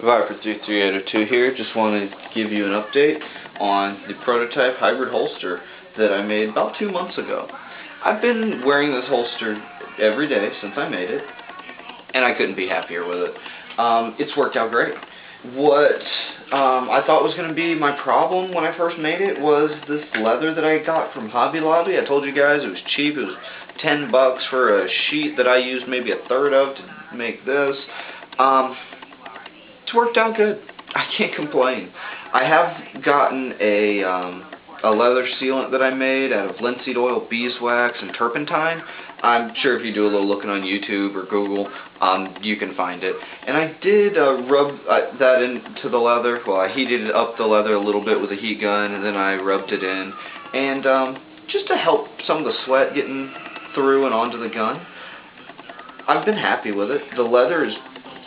Viper33802 here. Just wanted to give you an update on the prototype hybrid holster that I made about 2 months ago. I've been wearing this holster every day since I made it, and I couldn't be happier with it. It's worked out great. What I thought was going to be my problem when I first made it was this leather that I got from Hobby Lobby. I told you guys it was cheap. It was $10 for a sheet that I used maybe a third of to make this. It's worked out good. I can't complain. I have gotten a leather sealant that I made out of linseed oil, beeswax, and turpentine. I'm sure if you do a little looking on YouTube or Google, you can find it. And I did rub that into the leather. Well, I heated up the leather a little bit with a heat gun, and then I rubbed it in. And just to help some of the sweat getting through and onto the gun. I've been happy with it. The leather is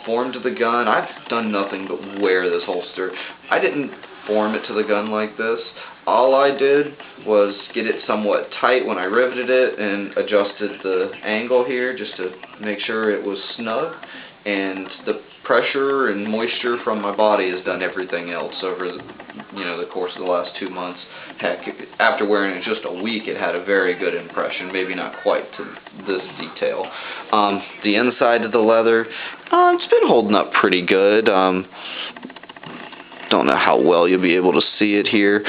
formed to the gun. I've done nothing but wear this holster. I didn't form it to the gun like this. All I did was get it somewhat tight when I riveted it and adjusted the angle here just to make sure it was snug, and the pressure and moisture from my body has done everything else over the course of the last 2 months. Heck, after wearing it just a week, it had a very good impression, maybe not quite to this detail. The inside of the leather, it's been holding up pretty good. Don't know how well you'll be able to see it here.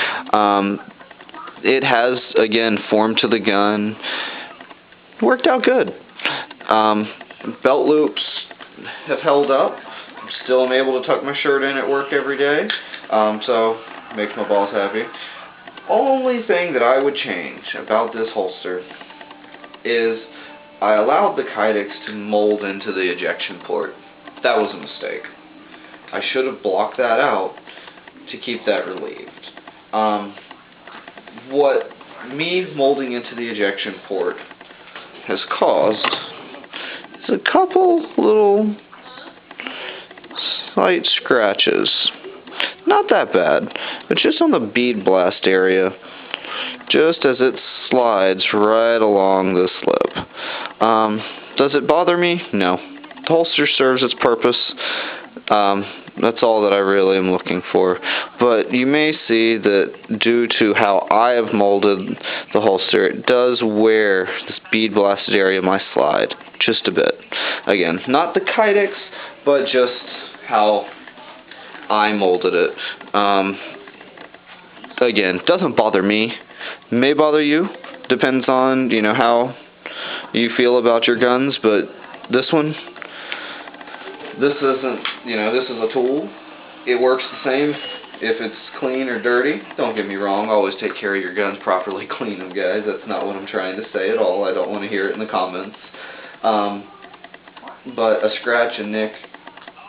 It has, again, formed to the gun. Worked out good. Belt loops have held up. Still am able to tuck my shirt in at work every day, so makes my boss happy. Only thing that I would change about this holster is I allowed the Kydex to mold into the ejection port. That was a mistake. I should have blocked that out to keep that relieved. What me molding into the ejection port has caused is a couple little slight scratches. Not that bad, but just on the bead blast area, just as it slides right along the slip. Does it bother me? No. The holster serves its purpose. That's all that I really am looking for. But you may see that due to how I have molded the holster, it does wear this bead blasted area of my slide just a bit. Again, not the Kydex, but just how I molded it. Again, doesn't bother me. May bother you. Depends on, how you feel about your guns, but this one, this isn't, this is a tool. It works the same if it's clean or dirty. Don't get me wrong, always take care of your guns properly, clean them, guys. That's not what I'm trying to say at all. I don't want to hear it in the comments. But a scratch and nick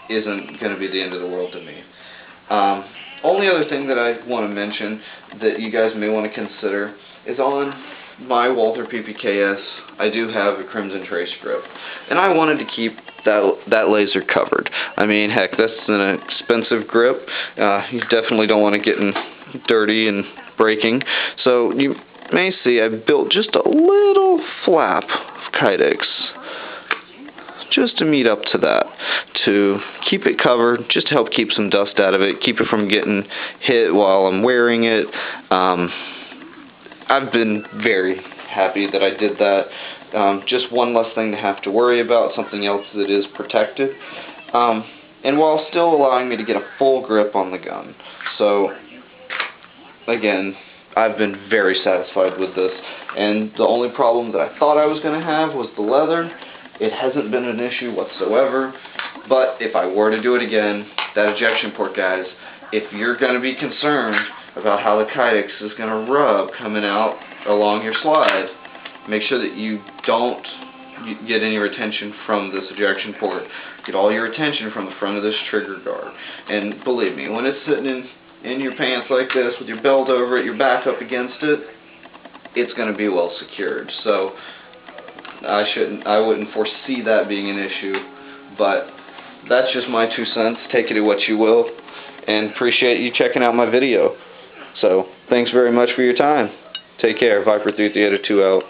isn't going to be the end of the world to me. Only other thing that I want to mention that you guys may want to consider is on my Walther PPKS, I do have a Crimson Trace grip, and I wanted to keep that laser covered. I mean, heck, that's an expensive grip. You definitely don't want to get in dirty and breaking. So you may see I built just a little flap of Kydex just to meet up to that, to keep it covered, just to help keep some dust out of it, keep it from getting hit while I'm wearing it. I've been very happy that I did that. Just one less thing to have to worry about, something else that is protected, and while still allowing me to get a full grip on the gun. So, again, I've been very satisfied with this, and the only problem that I thought I was going to have was the leather. It hasn't been an issue whatsoever, but if I were to do it again, that ejection port, guys, if you're going to be concerned about how the Kydex is going to rub coming out along your slide, make sure that you don't get any retention from this ejection port. Get all your retention from the front of this trigger guard. And believe me, when it's sitting in your pants like this with your belt over it, your back up against it, it's going to be well secured. So I wouldn't foresee that being an issue, but that's just my 2 cents. Take it at what you will, and appreciate you checking out my video. So, thanks very much for your time. Take care. Viper33802 out.